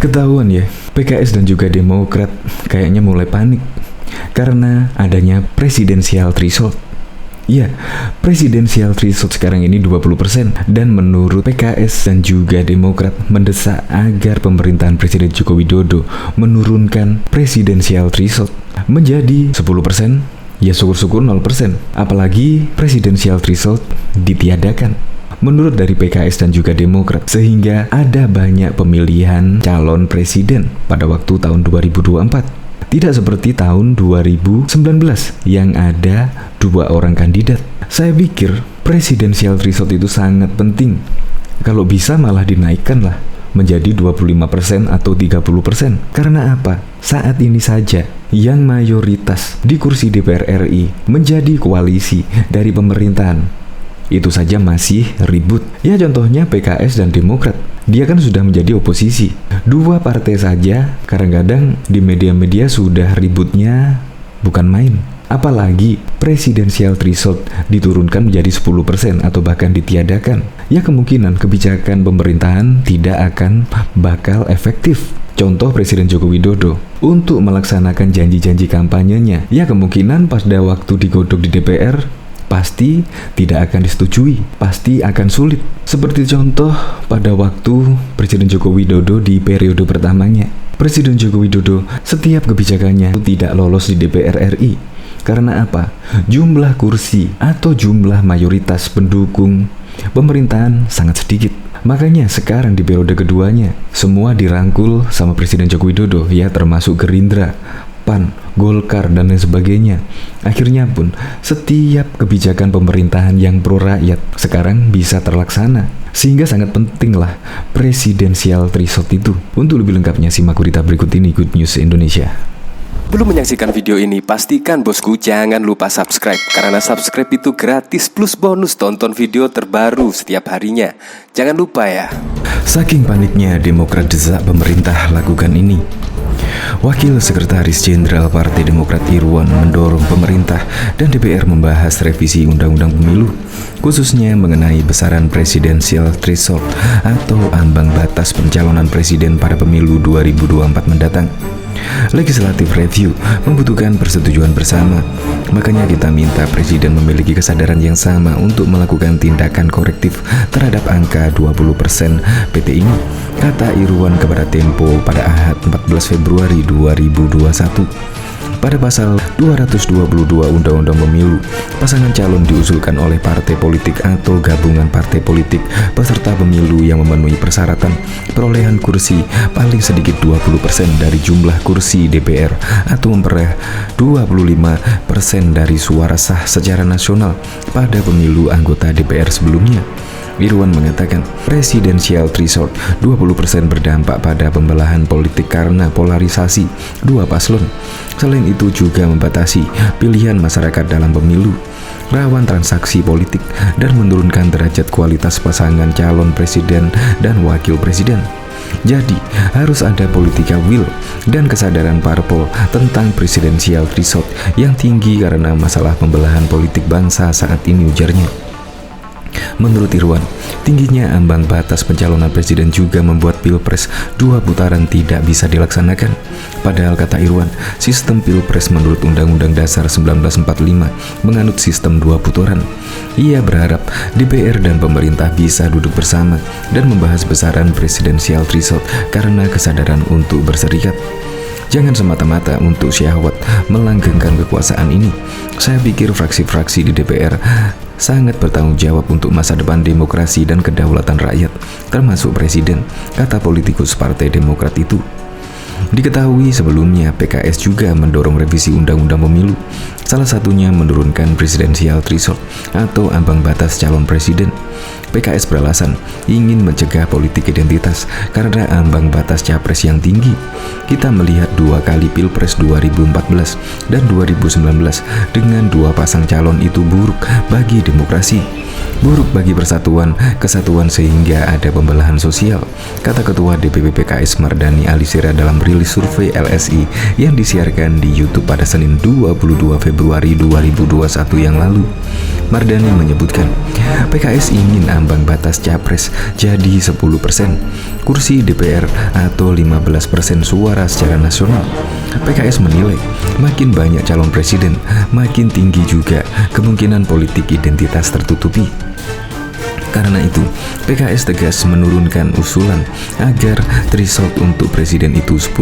Ketahuan ya, PKS dan juga Demokrat kayaknya mulai panik karena adanya presidensial threshold. Ya, presidensial threshold sekarang ini 20% dan menurut PKS dan juga Demokrat mendesak agar pemerintahan Presiden Joko Widodo menurunkan presidensial threshold menjadi 10%. Ya syukur-syukur 0%, apalagi presidensial threshold ditiadakan menurut dari PKS dan juga Demokrat, sehingga ada banyak pemilihan calon presiden pada waktu tahun 2024. Tidak seperti tahun 2019 yang ada 2 orang kandidat. Saya pikir presidensial threshold itu sangat penting. Kalau bisa malah dinaikkan lah menjadi 25% atau 30%. Karena apa? Saat ini saja yang mayoritas di kursi DPR RI menjadi koalisi dari pemerintahan. Itu saja masih ribut. Ya contohnya PKS dan Demokrat. Dia kan sudah menjadi oposisi. 2 partai saja kadang-kadang di media-media sudah ributnya bukan main. Apalagi presidensial threshold diturunkan menjadi 10% atau bahkan ditiadakan. Ya kemungkinan kebijakan pemerintahan tidak akan bakal efektif. Contoh Presiden Joko Widodo untuk melaksanakan janji-janji kampanyenya, ya kemungkinan pada waktu digodok di DPR pasti tidak akan disetujui, pasti akan sulit. Seperti contoh pada waktu Presiden Joko Widodo di periode pertamanya. Presiden Joko Widodo setiap kebijakannya tidak lolos di DPR RI. Karena apa? Jumlah kursi atau jumlah mayoritas pendukung pemerintahan sangat sedikit. Makanya sekarang di periode keduanya semua dirangkul sama Presiden Joko Widodo, ya termasuk Gerindra, PAN, Golkar, dan lain sebagainya. Akhirnya pun setiap kebijakan pemerintahan yang pro rakyat sekarang bisa terlaksana. Sehingga sangat pentinglah presidensial threshold itu. Untuk lebih lengkapnya simak berita berikut ini, Good News Indonesia. Belum menyaksikan video ini, pastikan bosku jangan lupa subscribe. Karena subscribe itu gratis plus bonus tonton video terbaru setiap harinya. Jangan lupa ya. Saking paniknya Demokrat desak pemerintah lakukan ini. Wakil Sekretaris Jenderal Partai Demokrat Irwan mendorong pemerintah dan DPR membahas revisi Undang-Undang Pemilu, khususnya mengenai besaran presidensial threshold atau ambang batas pencalonan presiden pada pemilu 2024 mendatang. Legislative review membutuhkan persetujuan bersama. Makanya kita minta presiden memiliki kesadaran yang sama untuk melakukan tindakan korektif terhadap angka 20% PT ini, kata Irwan kepada Tempo pada Ahad 14 Februari 2021. Pada pasal 222 Undang-Undang Pemilu, pasangan calon diusulkan oleh partai politik atau gabungan partai politik peserta pemilu yang memenuhi persyaratan perolehan kursi paling sedikit 20% dari jumlah kursi DPR atau memperoleh 25% dari suara sah secara nasional pada pemilu anggota DPR sebelumnya. Irwan mengatakan presidensial threshold 20% berdampak pada pembelahan politik karena polarisasi 2 paslon. Selain itu juga membatasi pilihan masyarakat dalam pemilu, rawan transaksi politik, dan menurunkan derajat kualitas pasangan calon presiden dan wakil presiden. Jadi, harus ada political will dan kesadaran parpol tentang presidensial threshold yang tinggi karena masalah pembelahan politik bangsa saat ini, ujarnya. Menurut Irwan, tingginya ambang batas pencalonan presiden juga membuat pilpres 2 putaran tidak bisa dilaksanakan. Padahal kata Irwan, sistem pilpres menurut Undang-Undang Dasar 1945 menganut sistem 2 putaran. Ia berharap DPR dan pemerintah bisa duduk bersama dan membahas besaran presidensial threshold karena kesadaran untuk berserikat. Jangan semata-mata untuk syahwat melanggengkan kekuasaan ini. Saya pikir fraksi-fraksi di DPR sangat bertanggung jawab untuk masa depan demokrasi dan kedaulatan rakyat, termasuk presiden, kata politikus Partai Demokrat itu. Diketahui sebelumnya PKS juga mendorong revisi Undang-Undang Pemilu, salah satunya menurunkan presidensial threshold atau ambang batas calon presiden. PKS beralasan ingin mencegah politik identitas karena ambang batas capres yang tinggi. Kita melihat 2 kali Pilpres 2014 dan 2019 dengan 2 pasang calon itu buruk bagi demokrasi, buruk bagi persatuan, kesatuan sehingga ada pembelahan sosial, kata Ketua DPP PKS Mardani Alisera dalam rilis survei LSI yang disiarkan di YouTube pada Senin 22 Februari 2021 yang lalu. Mardani menyebutkan, PKS ingin ambang batas capres jadi 10% kursi DPR atau 15% suara secara nasional. PKS menilai, makin banyak calon presiden, makin tinggi juga kemungkinan politik identitas tertutupi. Karena itu, PKS tegas menurunkan usulan agar threshold untuk presiden itu 10%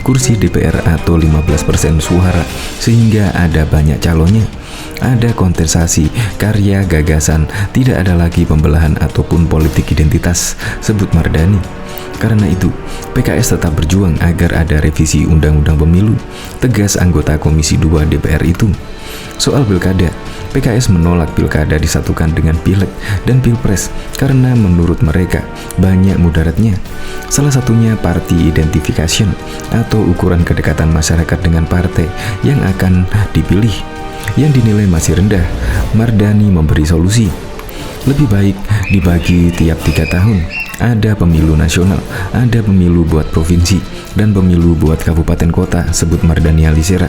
kursi DPR atau 15% suara, sehingga ada banyak calonnya. Ada kontestasi, karya, gagasan, tidak ada lagi pembelahan ataupun politik identitas, sebut Mardani. Karena itu, PKS tetap berjuang agar ada revisi Undang-Undang Pemilu, tegas anggota Komisi 2 DPR itu. Soal pilkada, PKS menolak pilkada disatukan dengan pileg dan pilpres karena menurut mereka banyak mudaratnya. Salah satunya party identification atau ukuran kedekatan masyarakat dengan partai yang akan dipilih yang dinilai masih rendah. Mardani memberi solusi. Lebih baik dibagi tiap 3 tahun. Ada pemilu nasional, ada pemilu buat provinsi, dan pemilu buat kabupaten kota, sebut Mardani Alisera.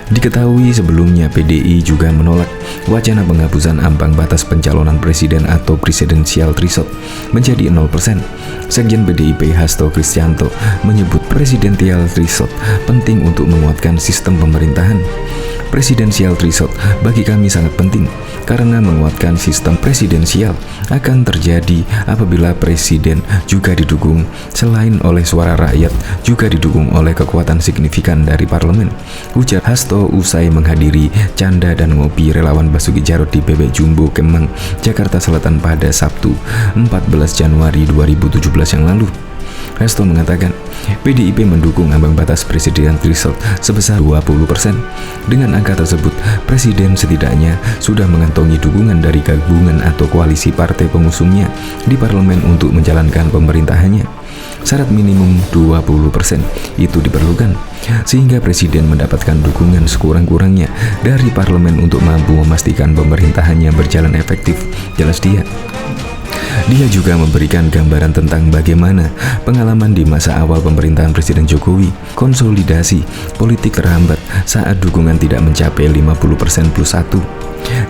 Diketahui sebelumnya PDI juga menolak wacana penghapusan ambang batas pencalonan presiden atau presidensial threshold menjadi 0%. Sekjen PDIP Hasto Kristianto menyebut presidensial threshold penting untuk menguatkan sistem pemerintahan. Presidensial threshold bagi kami sangat penting karena menguatkan sistem presidensial akan terjadi apabila presiden juga didukung selain oleh suara rakyat juga didukung oleh kekuatan signifikan dari parlemen, ujar Hasto usai menghadiri canda dan ngopi relawan Basuki Jarot di Bebek Jumbo Kemang, Jakarta Selatan pada Sabtu 14 Januari 2017 yang lalu. Hasto mengatakan, PDIP mendukung ambang batas presiden threshold sebesar 20%. Dengan angka tersebut, presiden setidaknya sudah mengantongi dukungan dari gabungan atau koalisi partai pengusungnya di parlemen untuk menjalankan pemerintahannya. Syarat minimum 20% itu diperlukan, sehingga presiden mendapatkan dukungan sekurang-kurangnya dari parlemen untuk mampu memastikan pemerintahannya berjalan efektif, jelas dia. Dia juga memberikan gambaran tentang bagaimana pengalaman di masa awal pemerintahan Presiden Jokowi. Konsolidasi politik terhambat saat dukungan tidak mencapai 50% plus 1.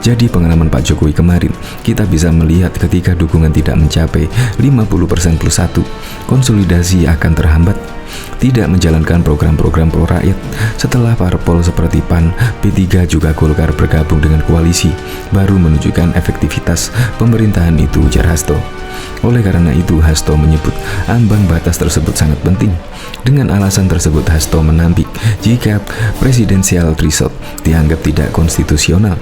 Jadi pengalaman Pak Jokowi kemarin, kita bisa melihat ketika dukungan tidak mencapai 50% plus 1, konsolidasi akan terhambat, tidak menjalankan program-program pro rakyat. Setelah parpol seperti PAN, P3 juga Golkar bergabung dengan koalisi, baru menunjukkan efektivitas pemerintahan itu, ujar Hasto. Oleh karena itu, Hasto menyebut ambang batas tersebut sangat penting. Dengan alasan tersebut, Hasto menampik jika presidensial threshold dianggap tidak konstitusional.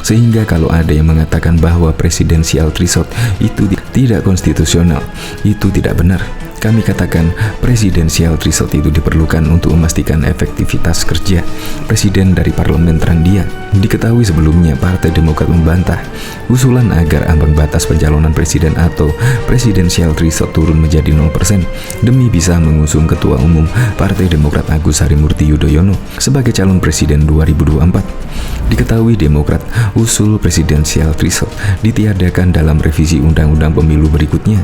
Sehingga kalau ada yang mengatakan bahwa presidensial threshold itu tidak konstitusional, itu tidak benar. Kami katakan presidensial threshold itu diperlukan untuk memastikan efektivitas kerja presiden dari parlemen, terang dia. Diketahui sebelumnya Partai Demokrat membantah usulan agar ambang batas pencalonan presiden atau presidensial threshold turun menjadi 0% demi bisa mengusung Ketua Umum Partai Demokrat Agus Harimurti Yudhoyono sebagai calon presiden 2024. Diketahui Demokrat usul presidensial threshold ditiadakan dalam revisi Undang-Undang Pemilu berikutnya.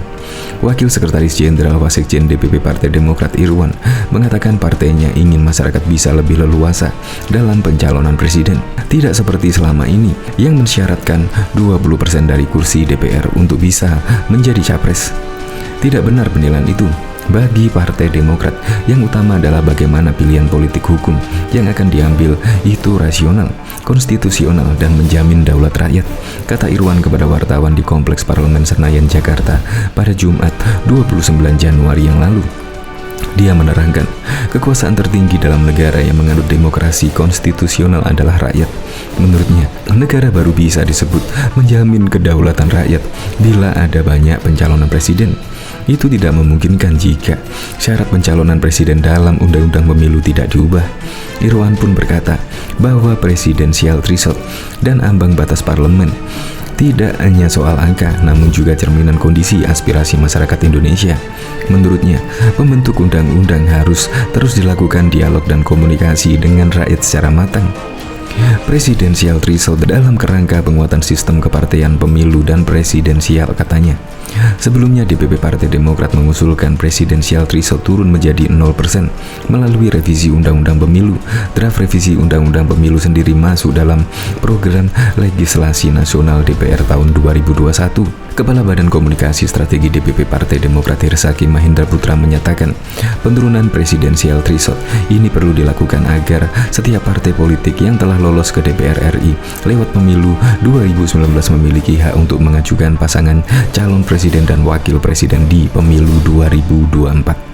Wakil Sekretaris Jenderal Wasekjen DPP Partai Demokrat Irwan mengatakan partainya ingin masyarakat bisa lebih leluasa dalam pencalonan presiden, tidak seperti selama ini yang mensyaratkan 20% dari kursi DPR untuk bisa menjadi capres. Tidak benar penilaian itu. Bagi Partai Demokrat, yang utama adalah bagaimana pilihan politik hukum yang akan diambil itu rasional, konstitusional, dan menjamin daulat rakyat, kata Irwan kepada wartawan di Kompleks Parlemen Senayan, Jakarta pada Jumat 29 Januari yang lalu. Dia menerangkan, kekuasaan tertinggi dalam negara yang menganut demokrasi konstitusional adalah rakyat. Menurutnya, negara baru bisa disebut menjamin kedaulatan rakyat bila ada banyak pencalonan presiden. Itu tidak memungkinkan jika syarat pencalonan presiden dalam Undang-Undang Pemilu tidak diubah. Irwan pun berkata bahwa presidensial threshold dan ambang batas parlemen tidak hanya soal angka, namun juga cerminan kondisi aspirasi masyarakat Indonesia. Menurutnya, pembentuk undang-undang harus terus dilakukan dialog dan komunikasi dengan rakyat secara matang. Presidensial threshold dalam kerangka penguatan sistem kepartaian pemilu dan presidensial, katanya. Sebelumnya DPP Partai Demokrat mengusulkan presidensial threshold turun menjadi 0% melalui revisi Undang-Undang Pemilu. Draft revisi Undang-Undang Pemilu sendiri masuk dalam program legislasi nasional DPR tahun 2021. Kepala Badan Komunikasi Strategi DPP Partai Demokrat Hersaki Mahendra Putra menyatakan penurunan presidensial threshold ini perlu dilakukan agar setiap partai politik yang telah lolos ke DPR RI lewat pemilu 2019 memiliki hak untuk mengajukan pasangan calon presiden dan wakil presiden di pemilu 2024.